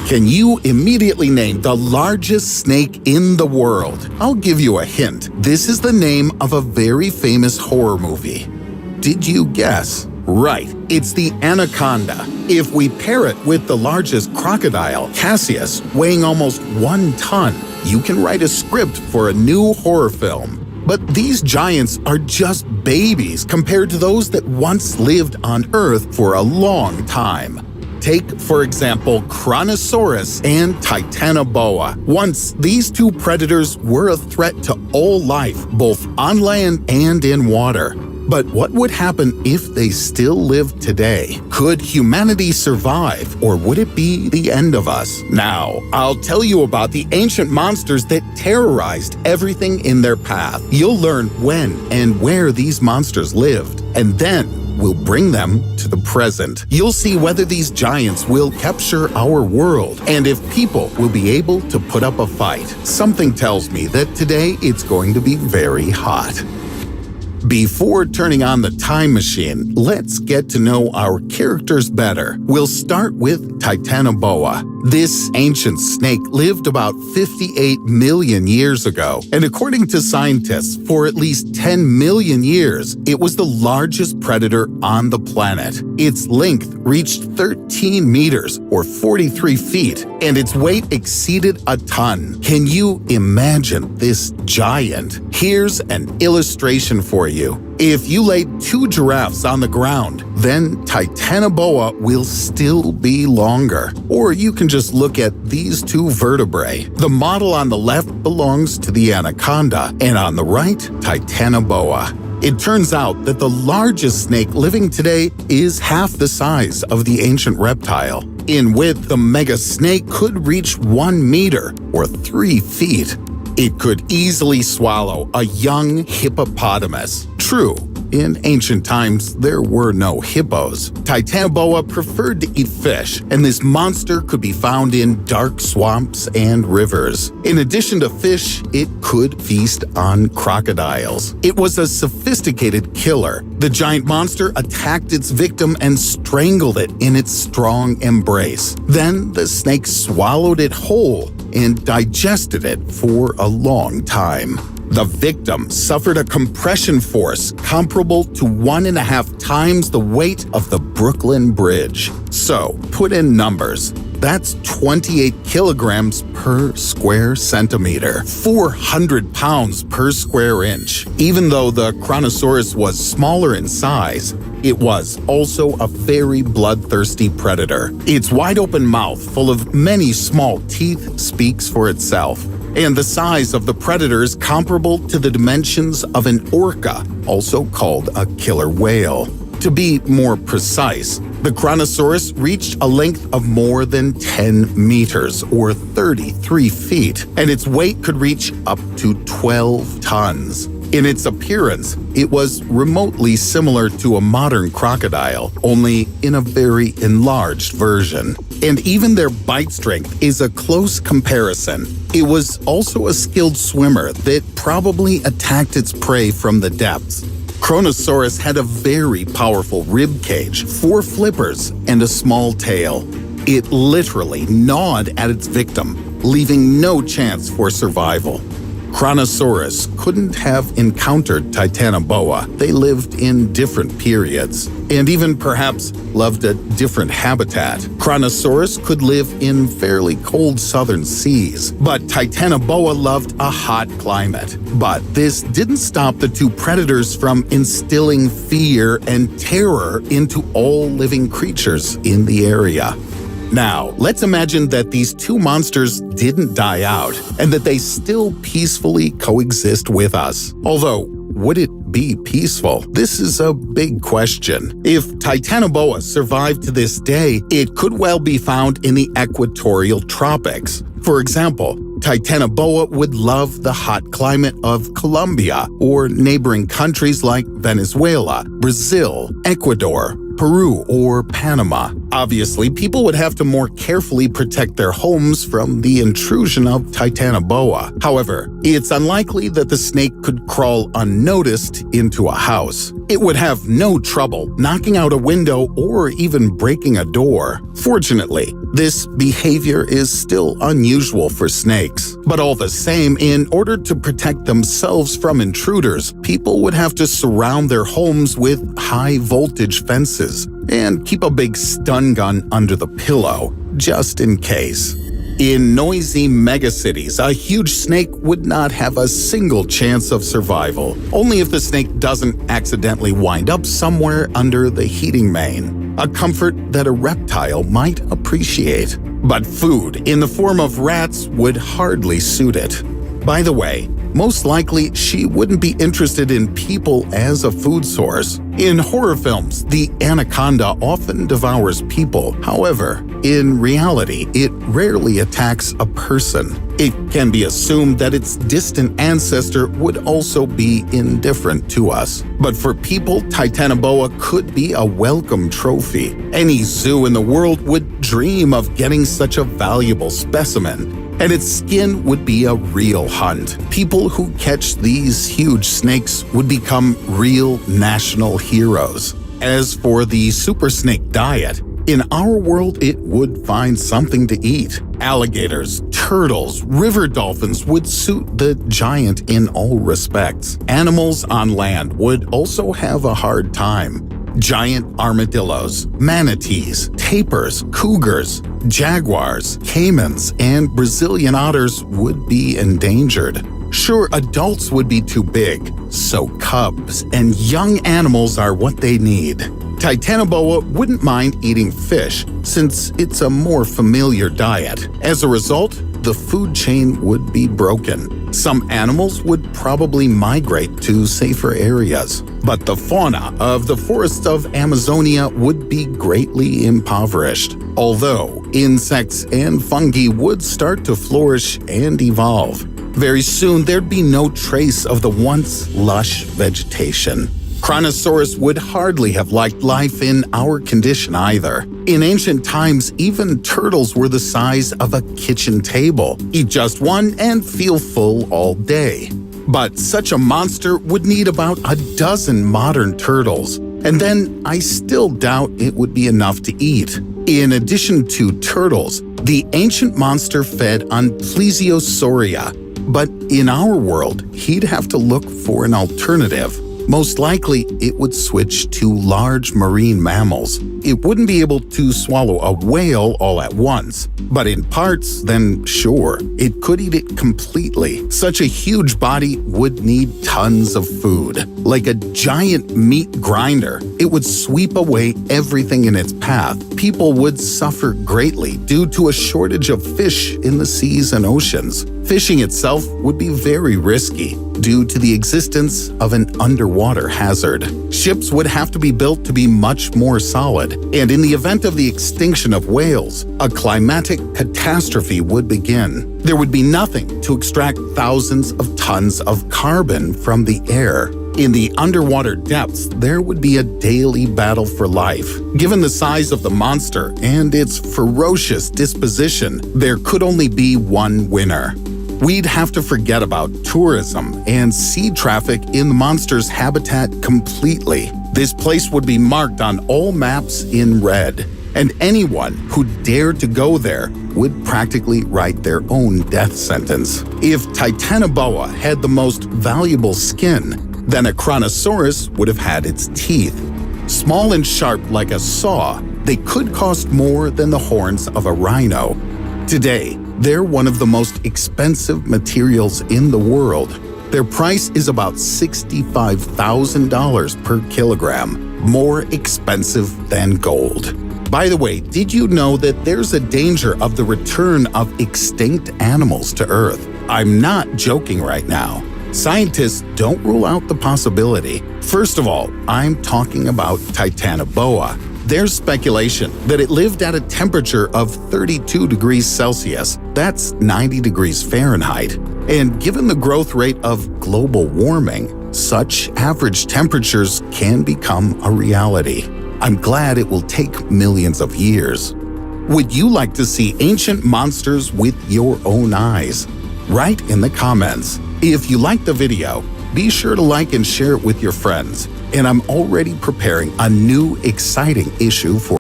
Can you immediately name the largest snake in the world? I'll give you a hint. This is the name of a very famous horror movie. Did you guess? Right, it's the anaconda. If we pair it with the largest crocodile, Cassius, weighing almost 1 ton, you can write a script for a new horror film. But these giants are just babies compared to those that once lived on Earth for a long time. Take, for example, Kronosaurus and Titanoboa. Once, these two predators were a threat to all life, both on land and in water. But what would happen if they still lived today? Could humanity survive, or would it be the end of us? Now, I'll tell you about the ancient monsters that terrorized everything in their path. You'll learn when and where these monsters lived, and then we'll bring them to the present. You'll see whether these giants will capture our world, and if people will be able to put up a fight. Something tells me that today it's going to be very hot. Before turning on the time machine, let's get to know our characters better. We'll start with Titanoboa. This ancient snake lived about 58 million years ago, and according to scientists, for at least 10 million years, it was the largest predator on the planet. Its length reached 13 meters, or 43 feet, and its weight exceeded a ton. Can you imagine this giant? Here's an illustration for you. If you laid 2 giraffes on the ground, then Titanoboa will still be longer. Or you can just look at these 2 vertebrae. The model on the left belongs to the anaconda, and on the right, Titanoboa. It turns out that the largest snake living today is half the size of the ancient reptile. In width, the mega snake could reach 1 meter, or 3 feet. It could easily swallow a young hippopotamus. True, in ancient times, there were no hippos. Titanoboa preferred to eat fish, and this monster could be found in dark swamps and rivers. In addition to fish, it could feast on crocodiles. It was a sophisticated killer. The giant monster attacked its victim and strangled it in its strong embrace. Then the snake swallowed it whole and digested it for a long time. The victim suffered a compression force comparable to 1.5 times the weight of the Brooklyn Bridge. So, put in numbers. That's 28 kilograms per square centimeter, 400 pounds per square inch. Even though the Kronosaurus was smaller in size, it was also a very bloodthirsty predator. Its wide-open mouth, full of many small teeth, speaks for itself. And the size of the predator is comparable to the dimensions of an orca, also called a killer whale. To be more precise, the Kronosaurus reached a length of more than 10 meters, or 33 feet, and its weight could reach up to 12 tons. In its appearance, it was remotely similar to a modern crocodile, only in a very enlarged version. And even their bite strength is a close comparison. It was also a skilled swimmer that probably attacked its prey from the depths. Kronosaurus had a very powerful rib cage, 4 flippers, and a small tail. It literally gnawed at its victim, leaving no chance for survival. Kronosaurus couldn't have encountered Titanoboa. They lived in different periods, and even perhaps loved a different habitat. Kronosaurus could live in fairly cold southern seas, but Titanoboa loved a hot climate. But this didn't stop the two predators from instilling fear and terror into all living creatures in the area. Now, let's imagine that these two monsters didn't die out and that they still peacefully coexist with us. Although, would it be peaceful? This is a big question. If Titanoboa survived to this day, it could well be found in the equatorial tropics. For example, Titanoboa would love the hot climate of Colombia or neighboring countries like Venezuela, Brazil, Ecuador, Peru, or Panama. Obviously, people would have to more carefully protect their homes from the intrusion of Titanoboa. However, it's unlikely that the snake could crawl unnoticed into a house. It would have no trouble knocking out a window or even breaking a door. Fortunately, this behavior is still unusual for snakes. But all the same, in order to protect themselves from intruders, people would have to surround their homes with high-voltage fences and keep a big stun gun under the pillow, just in case. In noisy megacities, a huge snake would not have a single chance of survival, only if the snake doesn't accidentally wind up somewhere under the heating main, a comfort that a reptile might appreciate. But food, in the form of rats, would hardly suit it. By the way, most likely she wouldn't be interested in people as a food source. In horror films, the anaconda often devours people. However, in reality, it rarely attacks a person. It can be assumed that its distant ancestor would also be indifferent to us. But for people, Titanoboa could be a welcome trophy. Any zoo in the world would dream of getting such a valuable specimen. And its skin would be a real hunt. People who catch these huge snakes would become real national heroes. As for the super snake diet, in our world it would find something to eat. Alligators, turtles, river dolphins would suit the giant in all respects. Animals on land would also have a hard time. Giant armadillos, manatees, tapirs, cougars, jaguars, caimans, and Brazilian otters would be endangered. Sure, adults would be too big, so cubs and young animals are what they need. Titanoboa wouldn't mind eating fish, since it's a more familiar diet. As a result, the food chain would be broken. Some animals would probably migrate to safer areas, but the fauna of the forests of Amazonia would be greatly impoverished, although insects and fungi would start to flourish and evolve. Very soon, there'd be no trace of the once lush vegetation. Kronosaurus would hardly have liked life in our condition either. In ancient times, even turtles were the size of a kitchen table. Eat just one and feel full all day. But such a monster would need about a dozen modern turtles, and then I still doubt it would be enough to eat. In addition to turtles, the ancient monster fed on Plesiosauria, but in our world, he'd have to look for an alternative. Most likely, it would switch to large marine mammals. It wouldn't be able to swallow a whale all at once, but in parts, then sure, it could eat it completely. Such a huge body would need tons of food. Like a giant meat grinder, it would sweep away everything in its path. People would suffer greatly due to a shortage of fish in the seas and oceans. Fishing itself would be very risky due to the existence of an underwater hazard. Ships would have to be built to be much more solid, and in the event of the extinction of whales, a climatic catastrophe would begin. There would be nothing to extract thousands of tons of carbon from the air. In the underwater depths, there would be a daily battle for life. Given the size of the monster and its ferocious disposition, there could only be one winner. We'd have to forget about tourism and sea traffic in the monster's habitat completely. This place would be marked on all maps in red, and anyone who dared to go there would practically write their own death sentence. If Titanoboa had the most valuable skin, then a Kronosaurus would have had its teeth. Small and sharp like a saw, they could cost more than the horns of a rhino. Today, they're one of the most expensive materials in the world. Their price is about $65,000 per kilogram, more expensive than gold. By the way, did you know that there's a danger of the return of extinct animals to Earth? I'm not joking right now. Scientists don't rule out the possibility. First of all, I'm talking about Titanoboa. There's speculation that it lived at a temperature of 32 degrees Celsius, that's 90 degrees Fahrenheit. And given the growth rate of global warming, such average temperatures can become a reality. I'm glad it will take millions of years. Would you like to see ancient monsters with your own eyes? Write in the comments. If you liked the video, be sure to like and share it with your friends. And I'm already preparing a new exciting issue for